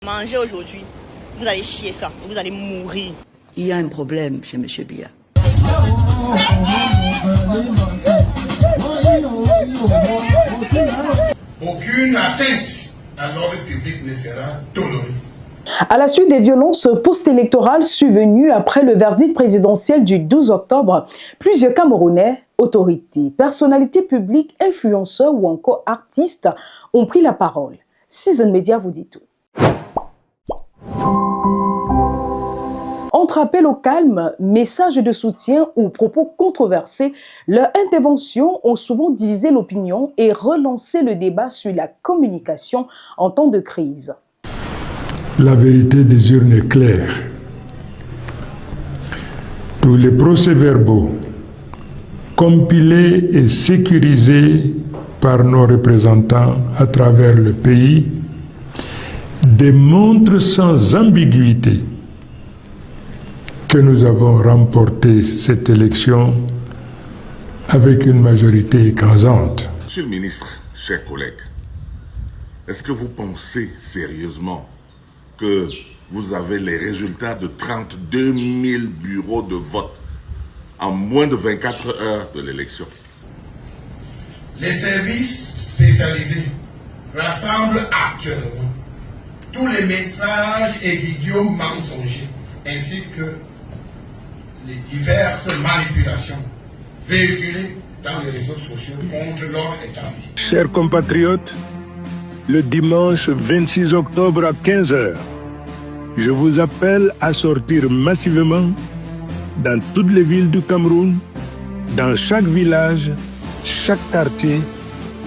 Mangez aujourd'hui, vous allez chier ça, vous allez mourir. Il y a un problème chez M. Biya. Aucune atteinte à l'ordre public ne sera tolérée. À la suite des violences post-électorales survenues après le verdict présidentiel du 12 octobre, plusieurs Camerounais, autorités, personnalités publiques, influenceurs ou encore artistes ont pris la parole. Season Media vous dit tout. Entre appels au calme, messages de soutien ou propos controversés, leurs interventions ont souvent divisé l'opinion et relancé le débat sur la communication en temps de crise. La vérité des urnes est claire. Tous les procès-verbaux compilés et sécurisés par nos représentants à travers le pays démontrent sans ambiguïté que nous avons remporté cette élection avec une majorité écrasante. Monsieur le ministre, chers collègues, est-ce que vous pensez sérieusement que vous avez les résultats de 32 000 bureaux de vote en moins de 24 heures de l'élection? Les services spécialisés rassemblent actuellement tous les messages et vidéos mensongers ainsi que les diverses manipulations véhiculées dans les réseaux sociaux contre l'ordre établi. Chers compatriotes, le dimanche 26 octobre à 15 h, je vous appelle à sortir massivement dans toutes les villes du Cameroun, dans chaque village, chaque quartier,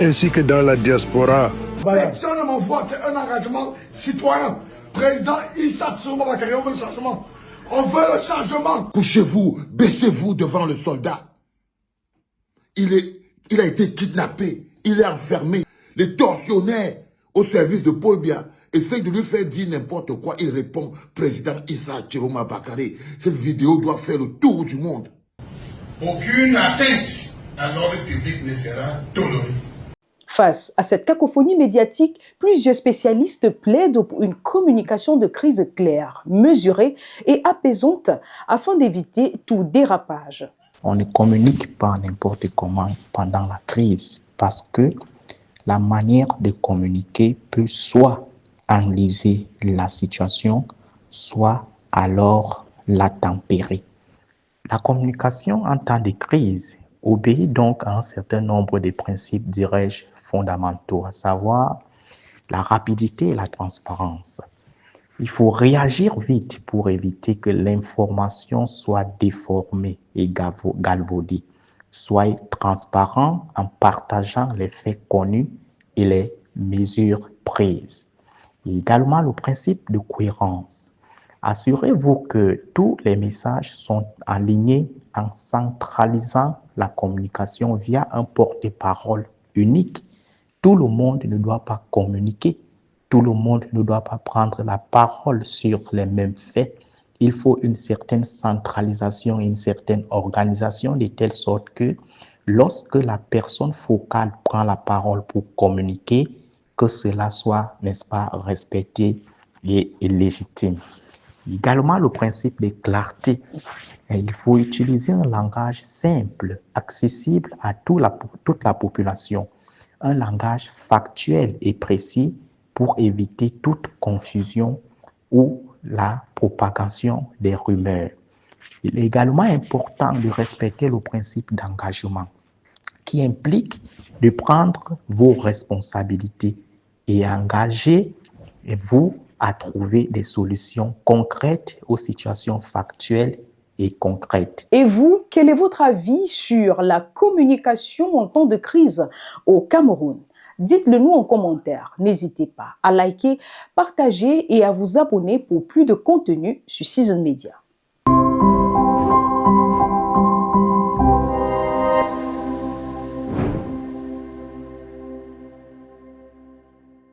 ainsi que dans la diaspora. L'élection de mon vote, c'est un engagement citoyen. Président Issa Tsouma Bakary, on veut le changement. On veut le changement. Couchez-vous, baissez-vous devant le soldat. Il a été kidnappé, il est enfermé. Les tortionnaires au service de Paul Biya essayent de lui faire dire n'importe quoi. Il répond, président Issa Tsouma Bakary. Cette vidéo doit faire le tour du monde. Aucune atteinte à l'ordre public ne sera tolérée. Face à cette cacophonie médiatique, plusieurs spécialistes plaident pour une communication de crise claire, mesurée et apaisante afin d'éviter tout dérapage. On ne communique pas n'importe comment pendant la crise parce que la manière de communiquer peut soit enliser la situation, soit alors la tempérer. La communication en temps de crise obéit donc à un certain nombre de principes, dirais-je, fondamentaux, à savoir la rapidité et la transparence. Il faut réagir vite pour éviter que l'information soit déformée et galvaudée. Soyez transparent en partageant les faits connus et les mesures prises. Et également le principe de cohérence. Assurez-vous que tous les messages sont alignés en centralisant la communication via un porte-parole unique. Tout le monde ne doit pas communiquer, tout le monde ne doit pas prendre la parole sur les mêmes faits. Il faut une certaine centralisation, une certaine organisation de telle sorte que lorsque la personne focale prend la parole pour communiquer, que cela soit, n'est-ce pas, respecté et légitime. Également le principe de clarté. Il faut utiliser un langage simple, accessible à toute la population. Un langage factuel et précis pour éviter toute confusion ou la propagation des rumeurs. Il est également important de respecter le principe d'engagement qui implique de prendre vos responsabilités et engagez-vous à trouver des solutions concrètes aux situations factuelles et concrètes. Et vous, quel est votre avis sur la communication en temps de crise au Cameroun? Dites-le nous en commentaire. N'hésitez pas à liker, partager et à vous abonner pour plus de contenu sur Season Media.